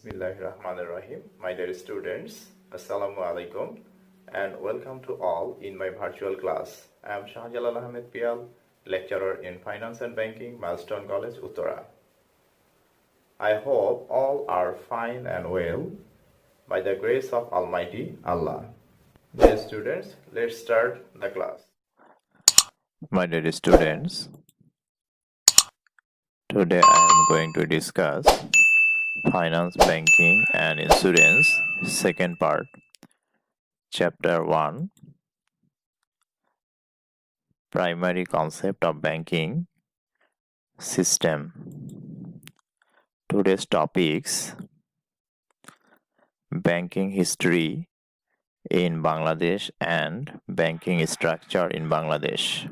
Bismillahirrahmanirrahim. My dear students, Assalamu alaikum and welcome to all in my virtual class. I am Shahjalal Ahmed Pial, lecturer in Finance and Banking, Milestone College, Uttara. I hope all are fine and well by the grace of Almighty Allah. Dear students, let's start the class. My dear students, today I am going to discuss Finance, Banking and Insurance, second part, Chapter 1, Primary Concept of Banking System. Today's topics: Banking History in Bangladesh and Banking Structure in Bangladesh.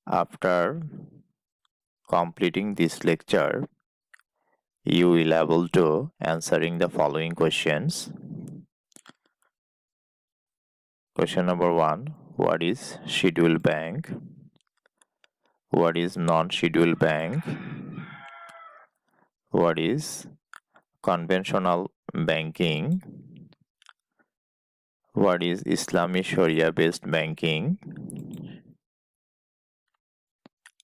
After completing this lecture, you will able to answering the following questions. Question number 1: what is scheduled bank? What is non-scheduled bank? What is conventional banking? What is Islamic Sharia based banking?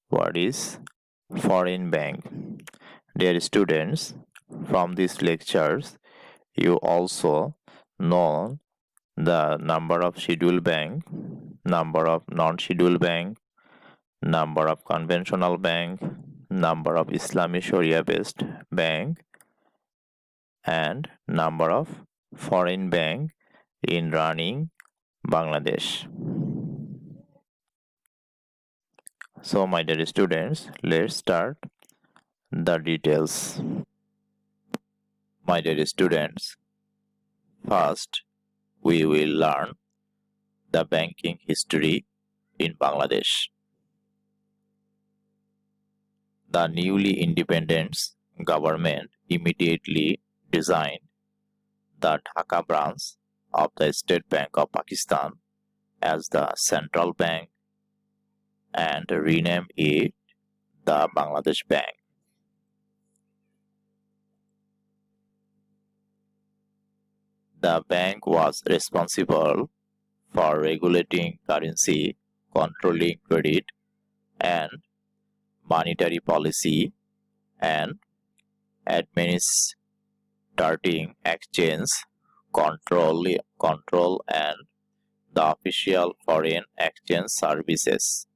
What is foreign bank? Dear students, from these lectures, you also know the number of scheduled bank, number of non-scheduled bank, number of conventional bank, number of Islamic Sharia based bank, and number of foreign bank in running Bangladesh. So my dear students, let's start the details. My dear students, first we will learn the banking history in Bangladesh. The newly independent government immediately designed the Dhaka branch of the State Bank of Pakistan as the central bank and renamed it the Bangladesh Bank. The bank was responsible for regulating currency, controlling credit and monetary policy, and administrating exchange control and the official foreign exchange services.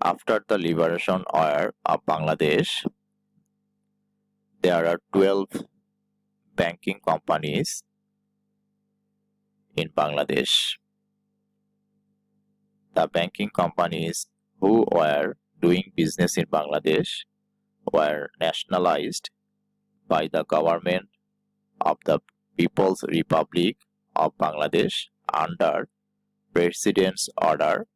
After the liberation war of Bangladesh, there are 12 banking companies in Bangladesh. The banking companies who were doing business in Bangladesh were nationalized by the government of the People's Republic of Bangladesh under President's Order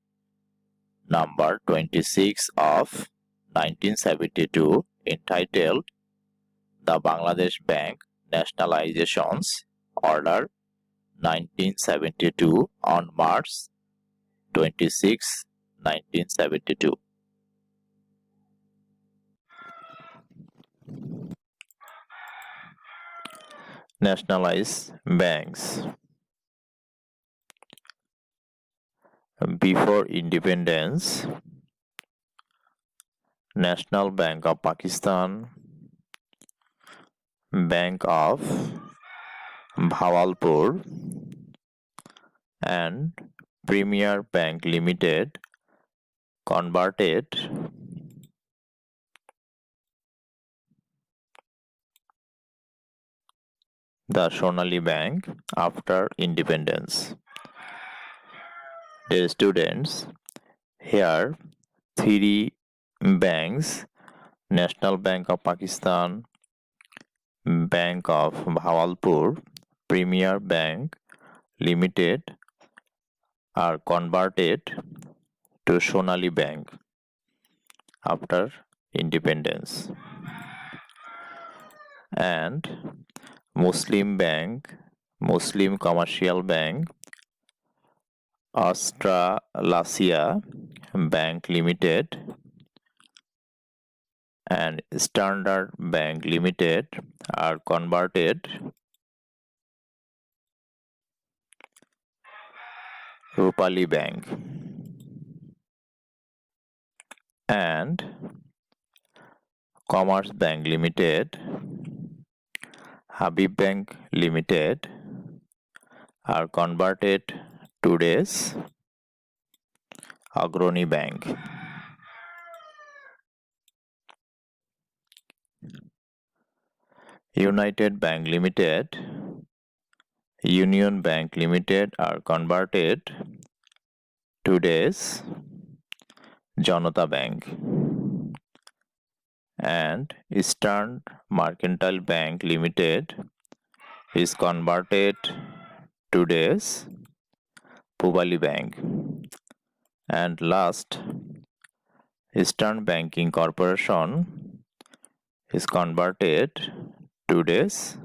number 26 of 1972 entitled the Bangladesh Bank Nationalizations Order 1972 on March 26, 1972. Nationalized banks. Before independence, National Bank of Pakistan, Bank of Bhawalpur, and Premier Bank Limited converted the Sonali Bank after independence. Dear students, here three banks: National Bank of Pakistan, Bank of Bhawalpur, Premier Bank Limited are converted to Sonali Bank after independence. And Muslim Bank, Muslim Commercial Bank, Australasia Bank Limited and Standard Bank Limited are converted Rupali Bank, and Commerce Bank Limited, Habib Bank Limited are converted today's Agroni Bank. United Bank Limited, Union Bank Limited are converted today's Janata Bank, and Eastern Mercantile Bank Limited is converted today's Pubali Bank, and last, Eastern Banking Corporation is converted today's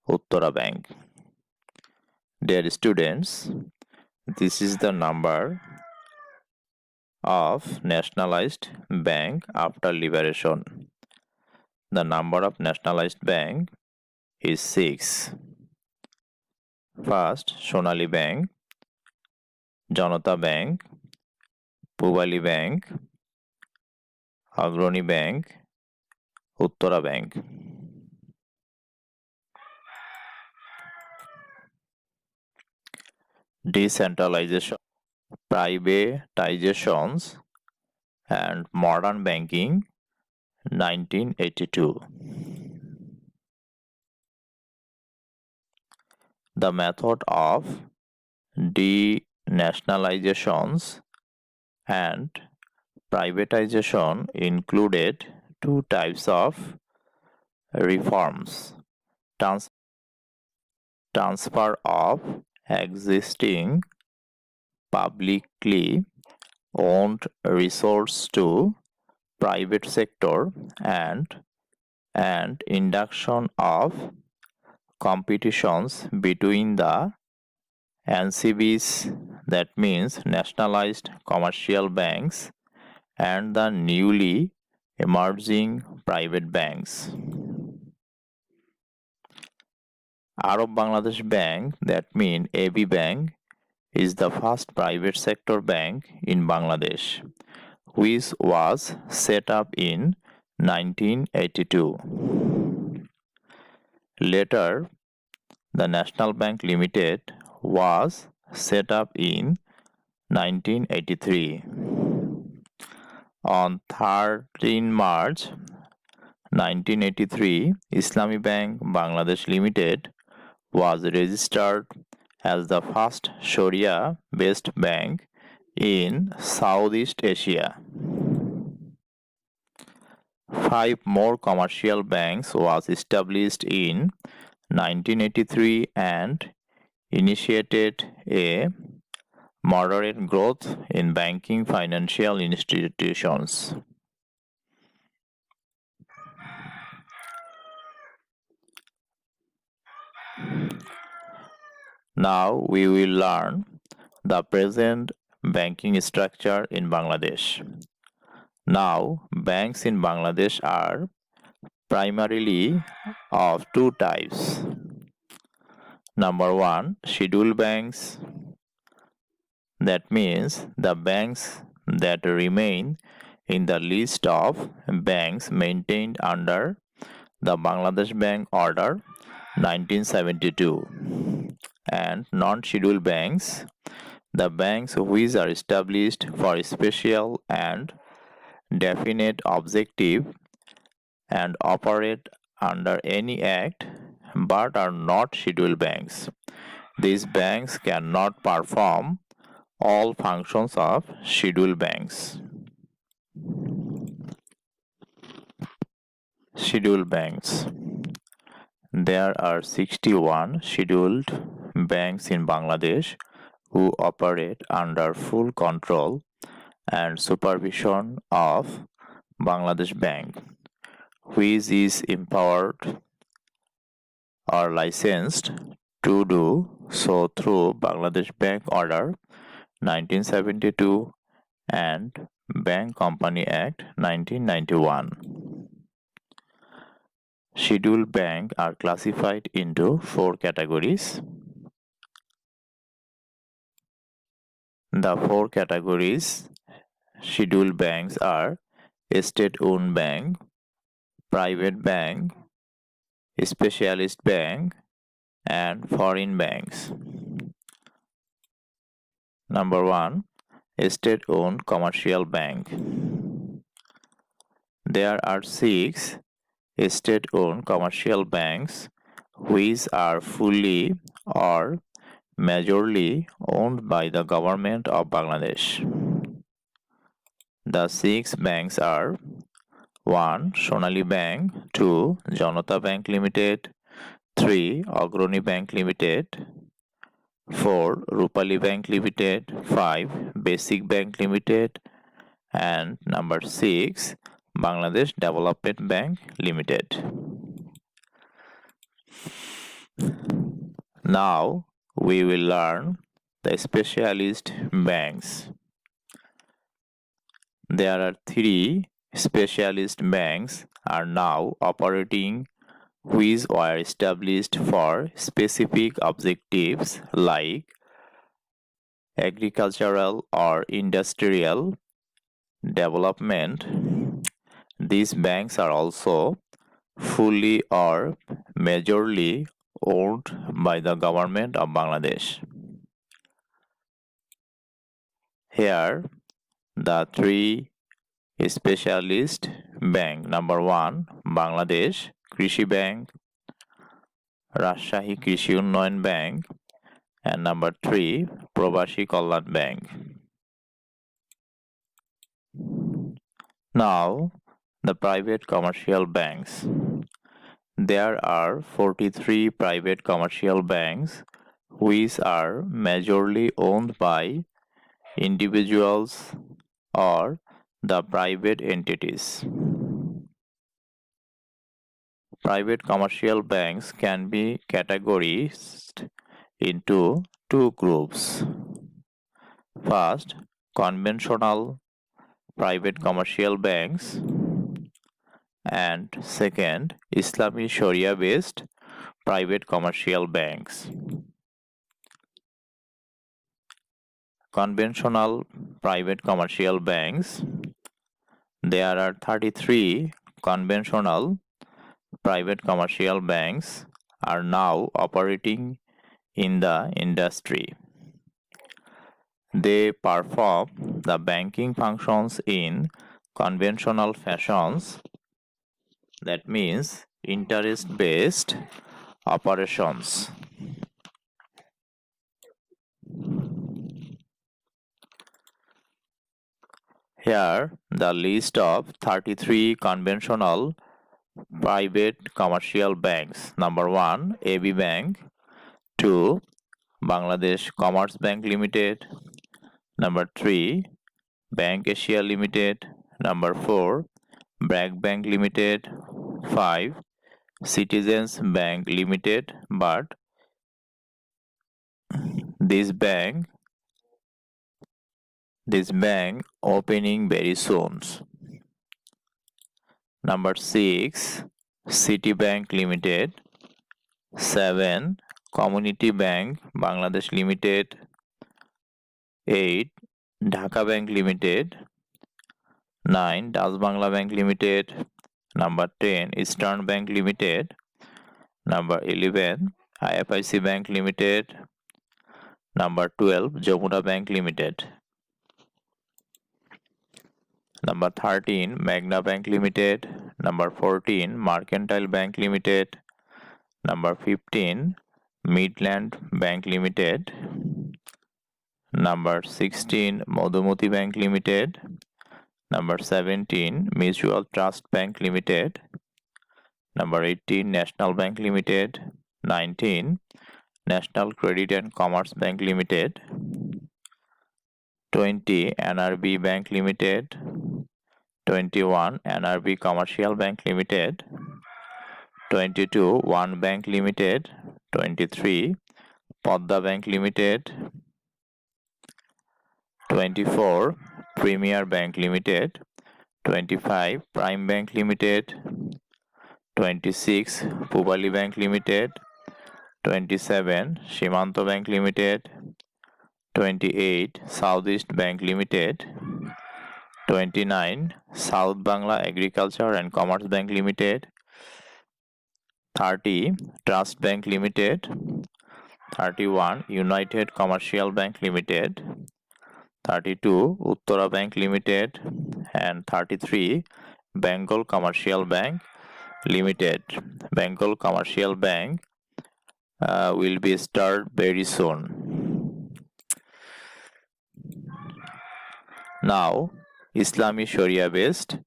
Uttara Bank. Dear students, this is the number of nationalized bank after liberation. The number of nationalized bank is 6. First, Sonali Bank, Janata Bank, Pubali Bank, Agroni Bank, Uttara Bank. Decentralization, privatizations, and modern banking, 1982. The method of denationalizations and privatization included two types of reforms: transfer of existing publicly owned resource to private sector, and induction of competitions between the NCBs, that means nationalized commercial banks, and the newly emerging private banks. Arab Bangladesh Bank, that means AB Bank, is the first private sector bank in Bangladesh, which was set up in 1982. Later, the National Bank Limited was set up in 1983. On 13 March 1983, Islami Bank Bangladesh Limited was registered as the first Sharia-based bank in Southeast Asia. 5 more commercial banks was established in 1983 and initiated a moderate growth in banking financial institutions. Now we will learn the present banking structure in Bangladesh. Now, banks in Bangladesh are primarily of two types. Number 1, scheduled banks. That means the banks that remain in the list of banks maintained under the Bangladesh Bank Order 1972. And non-scheduled banks, the banks which are established for special and definite objective and operate under any act but are not scheduled banks. These banks cannot perform all functions of scheduled banks. Scheduled banks. There are 61 scheduled banks in Bangladesh who operate under full control and supervision of Bangladesh Bank, which is empowered or licensed to do so through Bangladesh Bank Order 1972 and Bank Company Act 1991. Scheduled banks are classified into 4 categories. The 4 categories scheduled banks are state-owned bank, private bank, specialist bank, and foreign banks. Number 1. State-owned commercial bank. There are 6 state-owned commercial banks which are fully or majorly owned by the government of Bangladesh. The 6 banks are 1. Sonali Bank, 2. Janata Bank Limited, 3. Agroni Bank Limited, 4. Rupali Bank Limited, 5. Basic Bank Limited, and number 6. Bangladesh Development Bank Limited. Now we will learn the specialist banks. There are 3 specialist banks are now operating which were established for specific objectives like agricultural or industrial development. These banks are also fully or majorly owned by the government of Bangladesh. Here, the 3 specialist bank. Number 1, Bangladesh Krishi Bank, Rajshahi Krishi Unnayan Bank, and number 3, Probashi Kalyan Bank. Now, the private commercial banks. There are 43 private commercial banks which are majorly owned by individuals or the private entities. Private commercial banks can be categorized into 2 groups. First, conventional private commercial banks, and second, Islamic Sharia based private commercial banks. Conventional private commercial banks. There are 33 conventional private commercial banks are now operating in the industry. They perform the banking functions in conventional fashions. That means interest-based operations. Here, the list of 33 conventional private commercial banks. Number 1, AB Bank, 2, Bangladesh Commerce Bank Limited, number 3, Bank Asia Limited, number 4, BRAC Bank Limited, 5, Citizens Bank Limited, but this bank opening very soon. Number 6, Citibank Limited, 7, Community Bank Bangladesh Limited, 8, Dhaka Bank Limited, 9, Das Bangla Bank Limited, number 10, Eastern Bank Limited, number 11, IFIC Bank Limited, number 12, Jamuna Bank Limited, number 13, Magna Bank Limited, number 14, Mercantile Bank Limited, number 15, Midland Bank Limited, number 16, Madhumati Bank Limited, number 17, Mutual Trust Bank Limited, number 18, National Bank Limited, 19, National Credit and Commerce Bank Limited, 20, NRB Bank Limited, 21, NRB Commercial Bank Limited, 22, One Bank Limited, 23, Padda Bank Limited, 24, Premier Bank Limited, 25 Prime Bank Limited, 26 Pubali Bank Limited, 27 Shimanto Bank Limited, 28 Southeast Bank Limited, 29 South Bangla Agriculture and Commerce Bank Limited, 30 Trust Bank Limited, 31 United Commercial Bank Limited, 32 Uttara Bank Limited, and 33 Bengal Commercial Bank Limited. Bengal Commercial Bank will be started very soon. Now, Islami Sharia based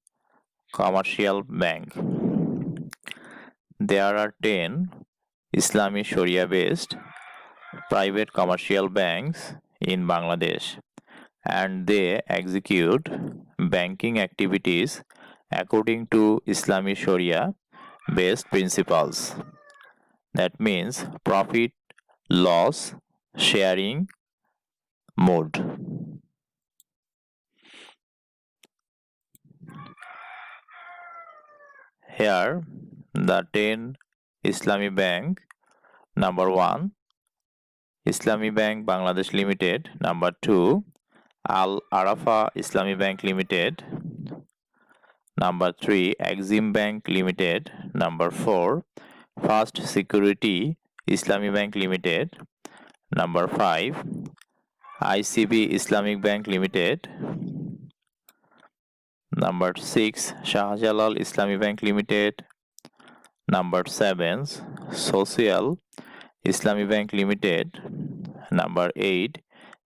commercial bank. There are 10 Islami Sharia based private commercial banks in Bangladesh, and they execute banking activities according to Islami Sharia based principles. That means profit loss sharing mode. Here the 10 Islami Bank. Number 1 Islami Bank Bangladesh Limited. Number 2 Al Arafa Islami Bank Limited. Number 3 Exim Bank Limited. Number 4 First Security Islami Bank Limited. Number 5 ICB Islamic Bank Limited. Number 6 Shahjalal Islami Bank Limited. Number 7 Social Islami Bank Limited. Number 8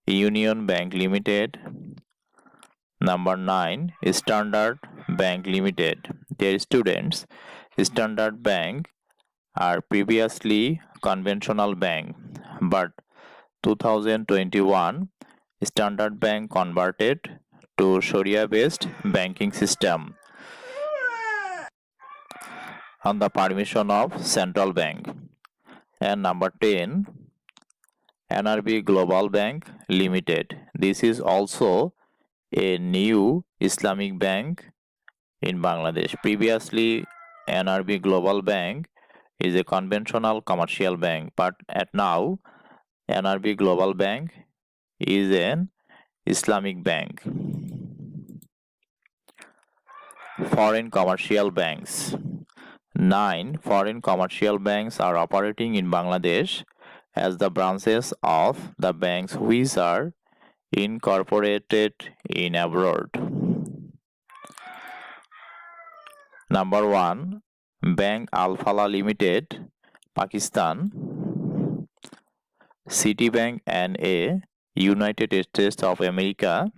Union Bank Limited. Number 9 Standard Bank Limited. Dear students, Standard Bank are previously conventional bank, but 2021 Standard Bank converted to Sharia based banking system on the permission of Central Bank. And number 10 NRB Global Bank Limited. This is also a new Islamic bank in Bangladesh. Previously NRB Global Bank is a conventional commercial bank, but at now NRB Global Bank is an Islamic bank. Foreign commercial banks. 9 foreign commercial banks are operating in Bangladesh as the branches of the banks which are incorporated in abroad. Number 1 Bank Al Fallah Limited, Pakistan. Citibank NA, United States of America.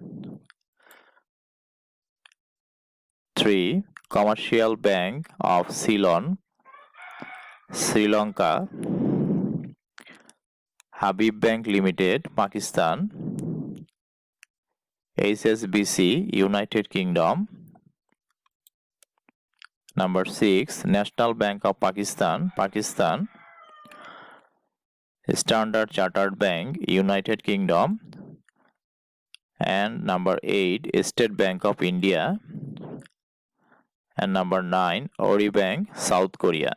3 Commercial Bank of Ceylon, Sri Lanka. Habib Bank Limited, Pakistan. HSBC, United Kingdom. Number 6 National Bank of Pakistan, Pakistan. Standard Chartered Bank, United Kingdom. And number 8 State Bank of India. And number 9 Ori Bank, South Korea.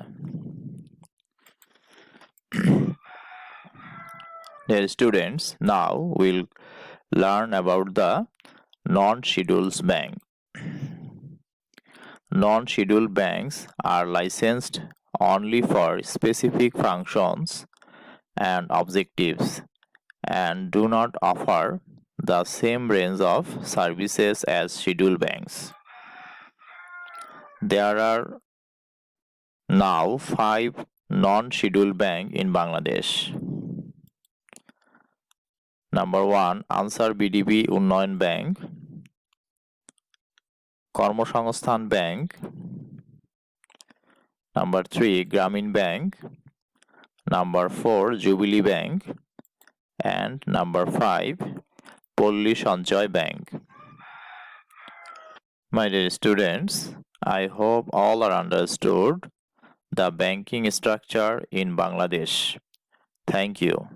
Dear students, now we'll learn about the non-scheduled bank. Non-scheduled banks are licensed only for specific functions and objectives and do not offer the same range of services as scheduled banks. There are now 5 non-scheduled banks in Bangladesh. Number 1 Ansar BDB Unnoyan Bank, Kormosangsthan Bank. Number 3 Gramin Bank. Number 4 Jubilee Bank. And number 5 Polli Sanchoy Bank. My dear students, I hope all are understood the banking structure in Bangladesh. Thank you.